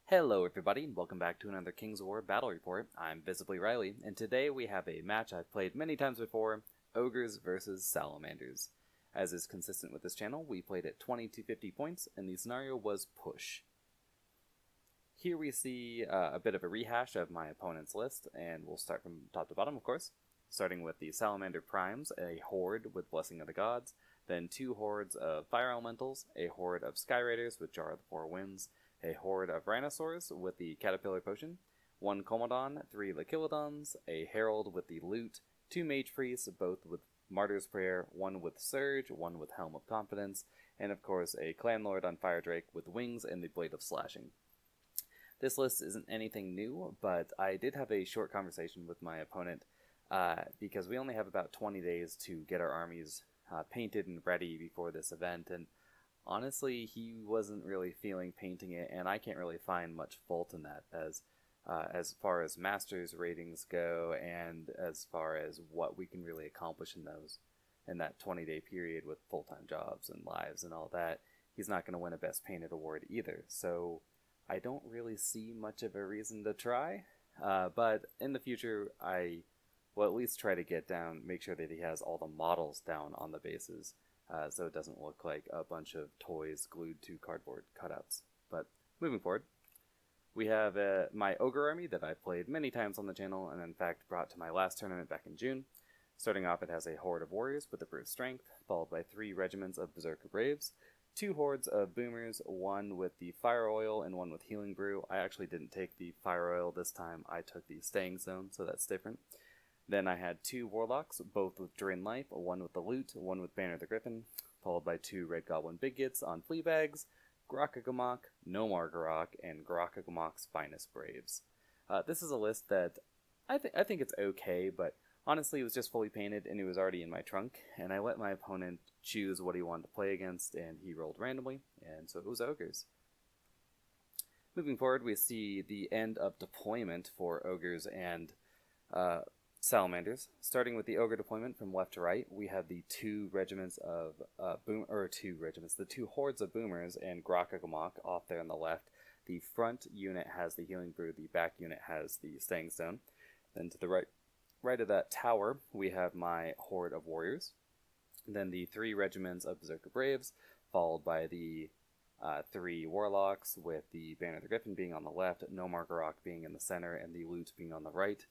Hello everybody, and welcome back to another King's War Battle Report. I'm Visibly Riley, and today we have a match I've played many times before, Ogres versus Salamanders. As is consistent with this channel, we played at 20 to 50 points, and the scenario was push. Here we see a bit of a rehash of my opponent's list, and we'll start from top to bottom, of course. Starting with the Salamander Primes, a horde with Blessing of the Gods, then 2 hordes of Fire Elementals, a horde of Sky Raiders with Jar of the Four Winds, a horde of Rhinosaurs with the Caterpillar Potion, 1 Comodon, 3 Lachilodons, a Herald with the Loot, 2 Mage Priests, both with Martyr's Prayer, 1 with Surge, 1 with Helm of Confidence, and of course a Clan Lord on Fire Drake with Wings and the Blade of Slashing. This list isn't anything new, but I did have a short conversation with my opponent because we only have about 20 days to get our armies painted and ready before this event, and honestly, he wasn't really feeling painting it, and I can't really find much fault in that as far as Masters ratings go, and as far as what we can really accomplish in that 20-day period with full-time jobs and lives and all that. He's not going to win a Best Painted award either, so I don't really see much of a reason to try. But in the future, I will at least try to make sure that he has all the models down on the bases. So it doesn't look like a bunch of toys glued to cardboard cutouts. But moving forward, we have my Ogre army that I've played many times on the channel, and in fact brought to my last tournament back in June. Starting off, it has a horde of warriors with the brute strength, followed by 3 regiments of Berserker Braves, 2 hordes of boomers, 1 with the fire oil and 1 with healing brew. I actually didn't take the fire oil this time, I took the staying zone, so that's different. Then I had 2 warlocks, both with Drain Life, 1 with the Loot, 1 with Banner the Griffin, followed by 2 Red Goblin Big Gits on Fleabags, Grakagamok, Nomar Garok, and Grakagamok's Finest Braves. This is a list that I think it's okay, but honestly it was just fully painted and it was already in my trunk, and I let my opponent choose what he wanted to play against, and he rolled randomly, and so it was Ogres. Moving forward, we see the end of deployment for Ogres and Salamanders. Starting with the Ogre deployment from left to right, we have the 2 regiments of the 2 hordes of boomers and Grakagamok off there on the left. The front unit has the healing brew, the back unit has the staying stone. Then to the right of that tower, we have my horde of warriors. Then the 3 regiments of Berserker Braves, followed by the 3 warlocks, with the Banner of the Griffin being on the left, Nomar Garok being in the center, and the Loot being on the right.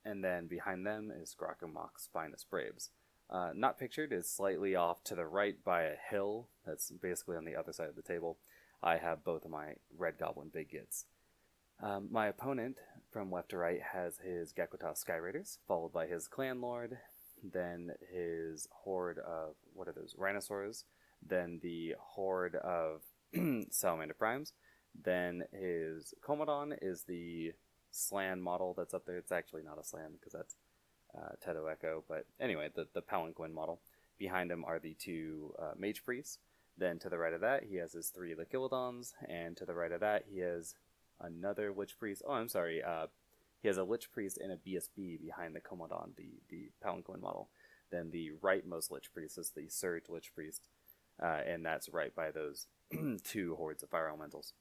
And then behind them is Grakagamok's Finest Braves. Not pictured is slightly off to the right by a hill that's basically on the other side of the table. I have both of my Red Goblin Big Gits. My opponent from left to right has his Gakuta Sky Raiders, followed by his Clan Lord, then his horde of, Rhinosaurs, then the horde of Salamander Primes, then his Comodon is the Slan model that's up there. It's actually not a Slan because that's Teto Echo, but anyway, the Palanquin model. Behind him are the 2 Mage Priests. Then to the right of that, he has his 3 Lachilodons, and to the right of that, he has another Lich Priest. Oh, I'm sorry. He has a Lich Priest and a BSB behind the Comodon, the Palanquin model. Then the rightmost Lich Priest is the Surge Lich Priest, and that's right by those 2 hordes of Fire Elementals.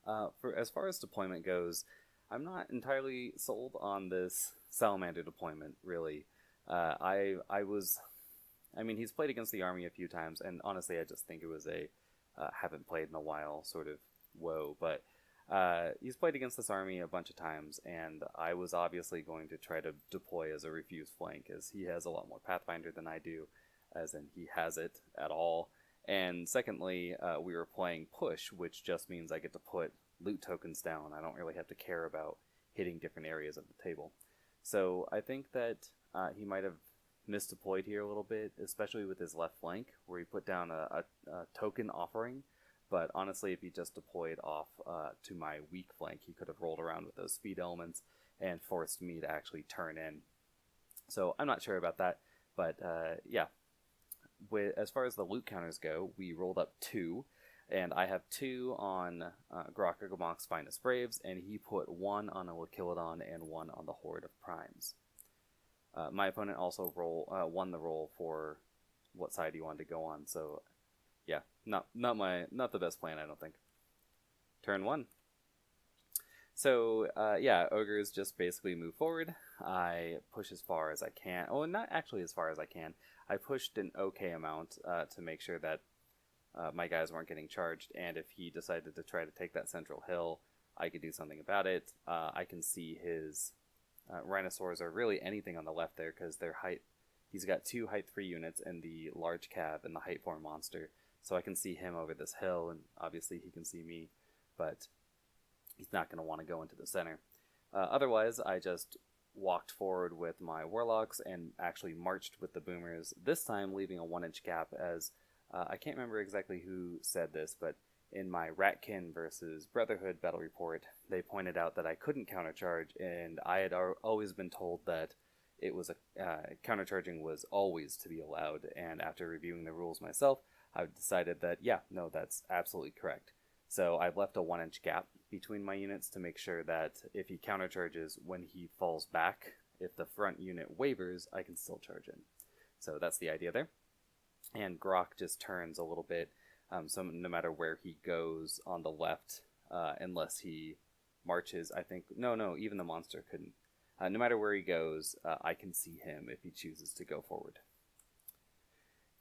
As far as deployment goes, I'm not entirely sold on this Salamander deployment, really. He's played against the army a few times, and honestly, I just think it was a haven't played in a while sort of woe, but he's played against this army a bunch of times, and I was obviously going to try to deploy as a refused flank, as he has a lot more Pathfinder than I do, as in he has it at all. And secondly, we were playing push, which just means I get to put loot tokens down. I don't really have to care about hitting different areas of the table. So I think that he might have misdeployed here a little bit, especially with his left flank, where he put down a token offering. But honestly, if he just deployed off to my weak flank, he could have rolled around with those speed elements and forced me to actually turn in. So I'm not sure about that, but yeah. As far as the loot counters go, we rolled up 2. And I have 2 on Grakagamok's Finest Braves, and he put 1 on a Lachilodon and 1 on the Horde of Primes. My opponent also won the roll for what side he wanted to go on, so yeah, not the best plan, I don't think. Turn 1. So, yeah, Ogres just basically move forward. I push as far as I can. Oh, not actually as far as I can. I pushed an okay amount to make sure that my guys weren't getting charged, and if he decided to try to take that central hill, I could do something about it. I can see his rhinosaurs, or really anything on the left there, because their height, he's got 2 height 3 units and the large cab and the height 4 monster, so I can see him over this hill, and obviously he can see me, but he's not going to want to go into the center. Otherwise, I just walked forward with my warlocks and actually marched with the boomers, this time leaving a 1-inch gap, as I can't remember exactly who said this, but in my Ratkin versus Brotherhood battle report, they pointed out that I couldn't countercharge, and I had always been told that it was countercharging was always to be allowed, and after reviewing the rules myself, I decided that, yeah, no, that's absolutely correct. So I've left a 1-inch gap between my units to make sure that if he countercharges when he falls back, if the front unit wavers, I can still charge in. So that's the idea there. And Grok just turns a little bit, so no matter where he goes on the left, unless he marches, I think, no, even the monster couldn't. No matter where he goes, I can see him if he chooses to go forward.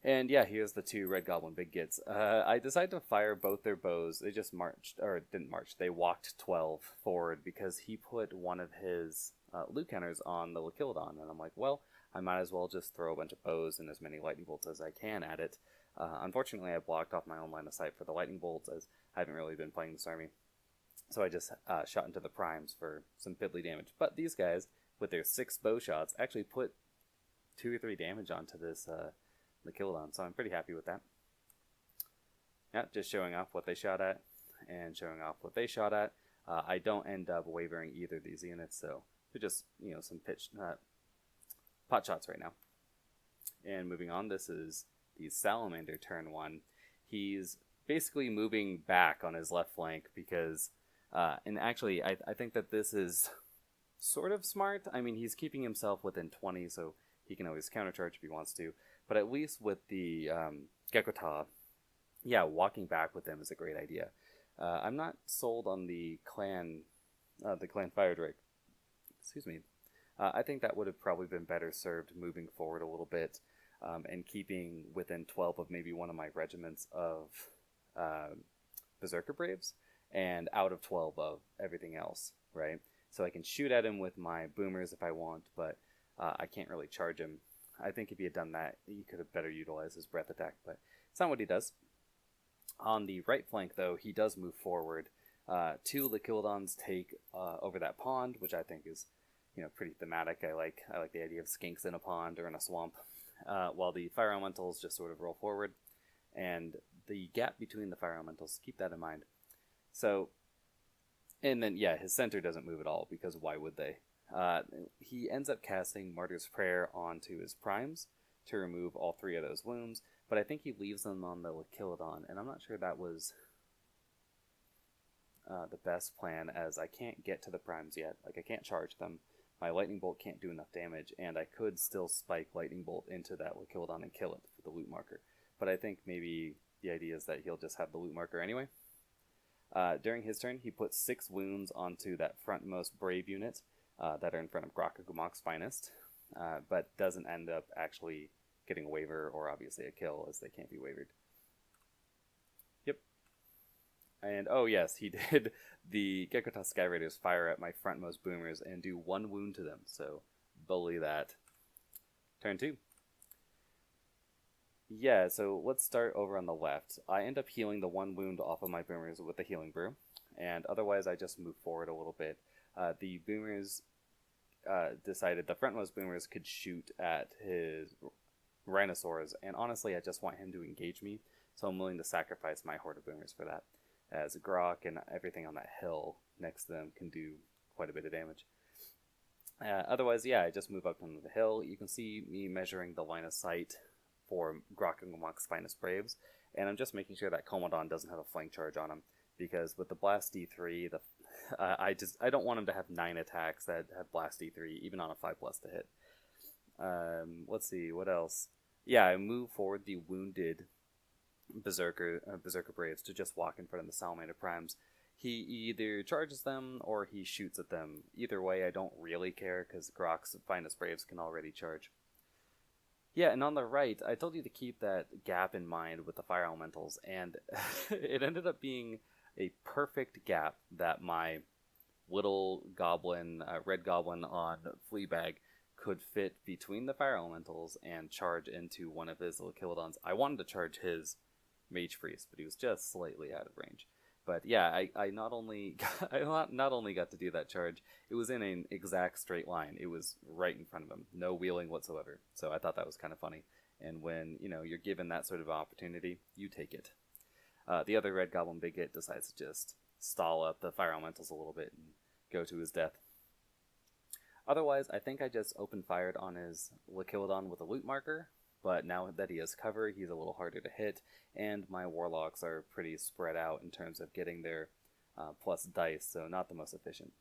And yeah, here's the 2 Red Goblin Big Gits. I decided to fire both their bows. They just marched, or didn't march, they walked 12 forward because he put one of his loot counters on the Lachilodon. And I'm like, well, I might as well just throw a bunch of bows and as many lightning bolts as I can at it. Unfortunately, I blocked off my own line of sight for the lightning bolts, as I haven't really been playing this army. So I just shot into the primes for some piddly damage. But these guys, with their 6 bow shots, actually put 2 or 3 damage onto this Lachilodon, so I'm pretty happy with that. Yeah, just showing off what they shot at, and showing off what they shot at. I don't end up wavering either of these units, so they're just, some pot shots right now. And moving on, this is the Salamander turn 1. He's basically moving back on his left flank because, and actually, I think that this is sort of smart. I mean, he's keeping himself within 20, so he can always countercharge if he wants to. But at least with the Gekota, yeah, walking back with them is a great idea. I'm not sold on the clan Fire Drake. Excuse me. I think that would have probably been better served moving forward a little bit and keeping within 12 of maybe one of my regiments of Berserker Braves and out of 12 of everything else, right? So I can shoot at him with my boomers if I want, but I can't really charge him. I think if he had done that, he could have better utilized his breath attack, but it's not what he does. On the right flank, though, he does move forward. 2 Lachilodons take over that pond, which I think is, pretty thematic. I like the idea of skinks in a pond or in a swamp, while the Fire Elementals just sort of roll forward. And the gap between the Fire Elementals, keep that in mind. So, and then, yeah, his center doesn't move at all, because why would they? He ends up casting Martyr's Prayer onto his primes to remove all 3 of those wounds, but I think he leaves them on the Lachilodon, and I'm not sure that was the best plan, as I can't get to the primes yet. Like, I can't charge them. My Lightning Bolt can't do enough damage, and I could still spike Lightning Bolt into that Lachilodon and kill it with the loot marker. But I think maybe the idea is that he'll just have the loot marker anyway. During his turn, he puts 6 wounds onto that frontmost Brave unit, that are in front of Grokagumok's finest, but doesn't end up actually getting a waiver or obviously a kill, as they can't be wavered. Yep. And oh yes, he did the Gekota Sky Raiders fire at my frontmost boomers and do 1 wound to them, so bully that. Turn 2. Yeah, so let's start over on the left. I end up healing the 1 wound off of my boomers with the Healing Brew, and otherwise I just move forward a little bit. The boomers decided the frontmost boomers could shoot at his rhinosaurs, and honestly I just want him to engage me, so I'm willing to sacrifice my horde of boomers for that, as Grok and everything on that hill next to them can do quite a bit of damage. Otherwise, yeah, I just move up on the hill. You can see me measuring the line of sight for Grokagumok's finest Braves, and I'm just making sure that Commodon doesn't have a flank charge on him, because with the Blast D3, I don't want him to have 9 attacks that have Blast D3, even on a 5+ to hit. Let's see, what else? Yeah, I move forward the wounded Berserker Braves to just walk in front of the Salamander Primes. he either charges them or he shoots at them. Either way, I don't really care, because Grok's finest Braves can already charge. Yeah, and on the right, I told you to keep that gap in mind with the fire elementals, and it ended up being a perfect gap that my little goblin, red goblin on Fleabag, could fit between the fire elementals and charge into one of his Lachilodons. I wanted to charge his Mage Priest, but he was just slightly out of range. But yeah, I not only got to do that charge, it was in an exact straight line. It was right in front of him, no wheeling whatsoever. So I thought that was kind of funny. And when you're given that sort of opportunity, you take it. The other red goblin Big Hit decides to just stall up the fire elementals a little bit and go to his death. Otherwise, I think I just open fired on his Lachilodon with a loot marker. But now that he has cover, he's a little harder to hit, and my warlocks are pretty spread out in terms of getting their plus dice, so not the most efficient.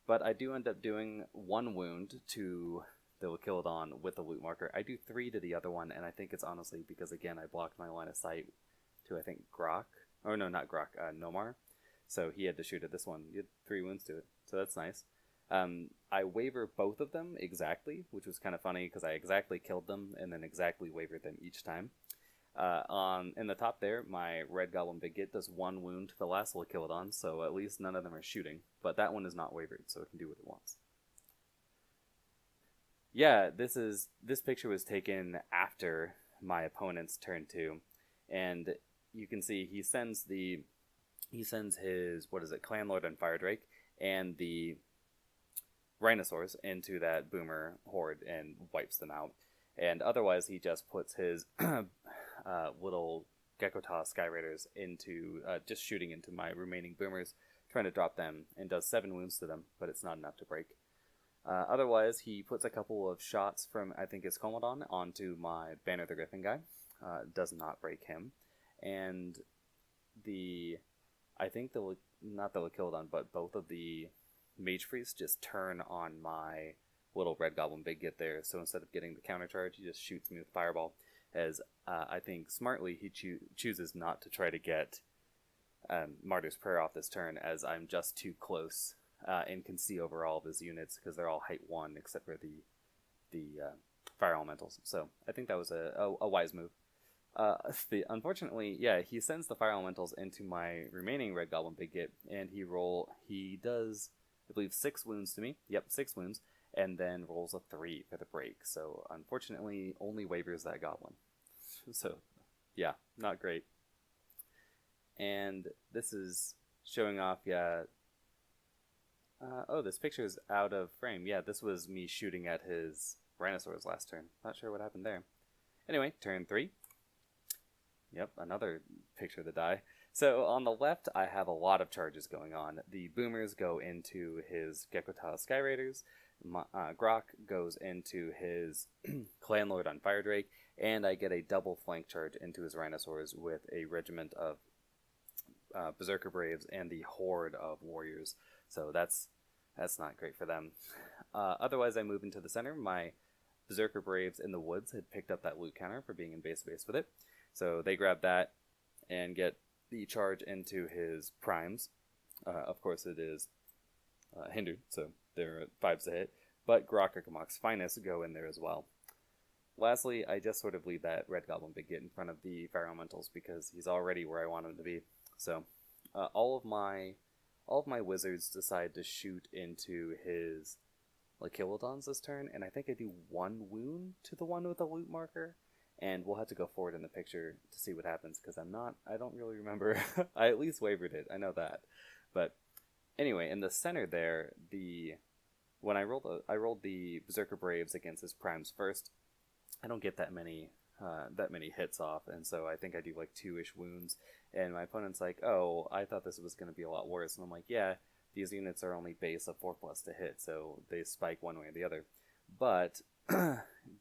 But I do end up doing 1 wound to the Lachilodon with the loot marker. I do 3 to the other one, and I think it's honestly because, again, I blocked my line of sight to, I think, Grok. Oh, no, not Grok, Nomar. So he had to shoot at this one. He had 3 wounds to it, so that's nice. I waver both of them exactly, which was kind of funny because I exactly killed them and then exactly wavered them each time. In the top there, my red goblin Big Hit does 1 wound to the last Lachilodon, so at least none of them are shooting. But that one is not wavered, so it can do what it wants. Yeah, this picture was taken after my opponent's turn 2, and you can see he sends his Clan Lord and Fire Drake and the Rhinosaurs into that boomer horde and wipes them out. And otherwise, he just puts his little Gekota Sky Raiders into just shooting into my remaining boomers, trying to drop them, and does 7 wounds to them, but it's not enough to break. Otherwise, he puts a couple of shots from, I think it's Comodon, onto my Banner the Griffin guy. Does not break him. And not the Lachilodon, but both of the Mage Priests just turn on my little red goblin Big Hit there, so instead of getting the counter charge, he just shoots me with Fireball, as I think smartly he chooses not to try to get Martyr's Prayer off this turn, as I'm just too close and can see over all of his units, because they're all height 1 except for the fire elementals. So I think that was a wise move. Unfortunately, yeah, he sends the fire elementals into my remaining red goblin Big Hit, and he does, I believe, 6 wounds to me. Yep, 6 wounds, and then rolls a 3 for the break. So unfortunately, only wavers that goblin. So yeah, not great. And this is showing off, yeah. This picture is out of frame. Yeah, this was me shooting at his Rhinosaurs last turn. Not sure what happened there. Anyway, turn 3. Yep, another picture of the die. So on the left, I have a lot of charges going on. The boomers go into his Gekota Sky Raiders. Grok goes into his Clan Lord on Fire Drake, and I get a double flank charge into his Rhinosaurs with a regiment of Berserker Braves and the horde of warriors. So that's not great for them. Otherwise, I move into the center. My Berserker Braves in the woods had picked up that loot counter for being in base with it. So they grab that and get the charge into his primes. Of course, it is hindered, so they're at 5s to hit. But Grokkagamok's finest go in there as well. Lastly, I just sort of leave that red goblin Big Hit in front of the fire elementals because he's already where I want him to be. So all of my wizards decide to shoot into his Lachilodons this turn, and I think I do 1 wound to the one with the loot marker. And we'll have to go forward in the picture to see what happens, because I don't really remember. I at least wavered it, I know that. But anyway, in the center there, when I rolled the Berserker Braves against his primes first, I don't get that many hits off, and so I think I do like 2-ish wounds, and my opponent's like, oh, I thought this was going to be a lot worse, and I'm like, yeah, these units are only base of 4+ to hit, so they spike one way or the other. But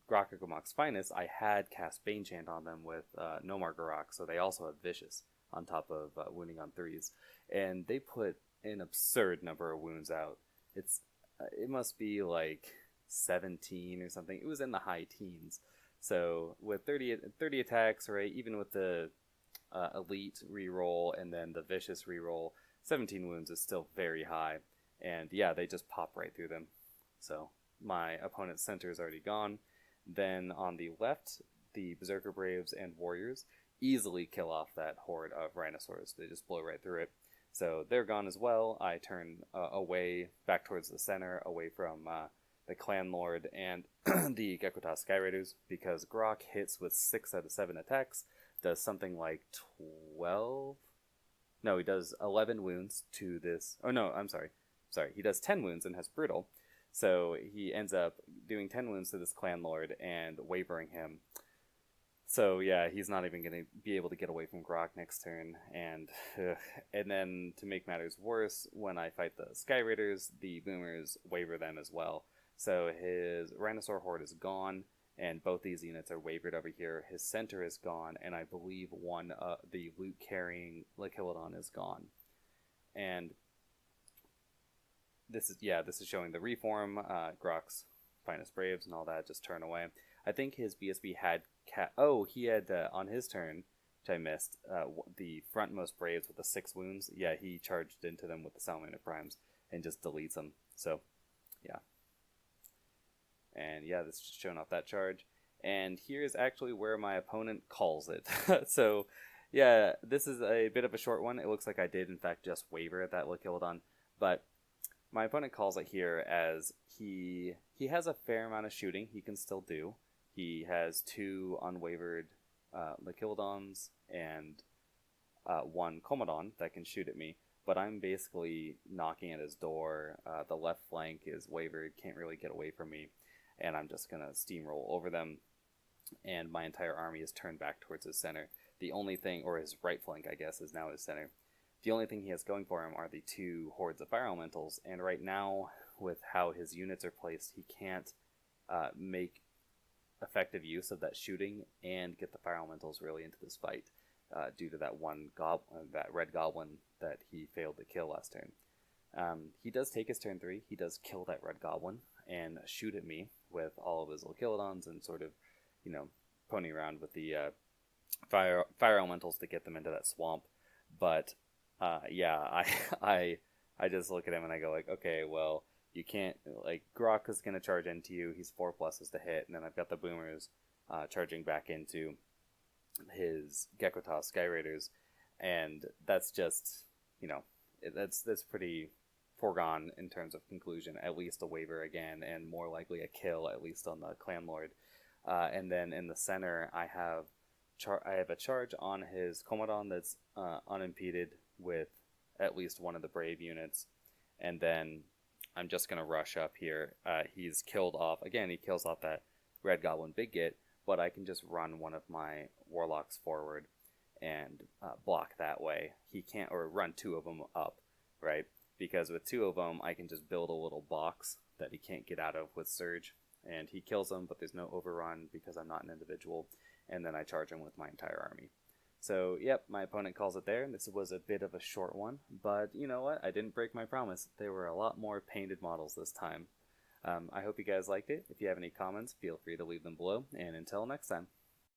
Grokkagamok's finest, I had cast Banechant on them with Nomar Garok, so they also have Vicious on top of wounding on 3s, and they put an absurd number of wounds out. It must be like 17 or something. It was in the high teens. So with 30 attacks, right, even with the elite reroll and then the vicious reroll, 17 wounds is still very high. And yeah, they just pop right through them. So my opponent's center is already gone. Then on the left, the Berserker Braves and Warriors easily kill off that horde of Rhinosaurs. They just blow right through it. So they're gone as well. I turn away, back towards the center, away from the Clan Lord and the Gekkotas Sky Raiders, because Grok hits with 6 out of 7 attacks, does something like 12... No, he does 11 wounds to this... Oh no, I'm sorry. He does 10 wounds and has Brutal. So he ends up doing 10 wounds to this Clan Lord and wavering him. So yeah, he's not even going to be able to get away from Grok next turn. And then to make matters worse, when I fight the Sky Raiders, the Boomers waver them as well. So his Rhinosaur Horde is gone, and both these units are wavered over here. His center is gone, and I believe the loot-carrying Lechilodon is gone. And this is showing the reform, Grok's Finest Braves and all that just turn away. I think his BSB had he had on his turn, which I missed, the frontmost Braves with the 6 wounds. Yeah, he charged into them with the Salamander Primes and just deletes them. So, yeah. And yeah, this is just showing off that charge. And here's actually where my opponent calls it. So, yeah, this is a bit of a short one. It looks like I did, in fact, just waver that Lechilodon. But my opponent calls it here as he has a fair amount of shooting he can still do. He has 2 unwavered Lechilodons and 1 Comodon that can shoot at me. But I'm basically knocking at his door. The left flank is wavered, can't really get away from me. And I'm just going to steamroll over them. And my entire army is turned back towards his center. The only thing, or his right flank, I guess, is now his center. The only thing he has going for him are the 2 hordes of fire elementals. And right now, with how his units are placed, he can't make effective use of that shooting and get the fire elementals really into this fight due to that that red goblin that he failed to kill last turn. He does take his turn 3. He does kill that red goblin and shoot at me with all of his Lechilodons and sort of, pony around with the fire elementals to get them into that swamp. But yeah, I just look at him and I go like, okay, well, you can't, like, Grok is going to charge into you. He's 4 pluses to hit, and then I've got the Boomers charging back into his Gekkotas Sky Raiders, and that's just, that's pretty foregone in terms of conclusion. At least a waver again, and more likely a kill, at least on the Clan Lord. And then in the center, I have a charge on his Comodon that's unimpeded with at least one of the Brave units, and then I'm just going to rush up here. He's killed off, again, he kills off that Red Goblin Big Git, but I can just run one of my Warlocks forward and block that way. He can't, or run 2 of them up, right? Because with 2 of them, I can just build a little box that he can't get out of with Surge, and he kills them, but there's no overrun because I'm not an individual, and then I charge him with my entire army. So, yep, my opponent calls it there, and this was a bit of a short one, but you know what? I didn't break my promise. There were a lot more painted models this time. I hope you guys liked it. If you have any comments, feel free to leave them below, and until next time.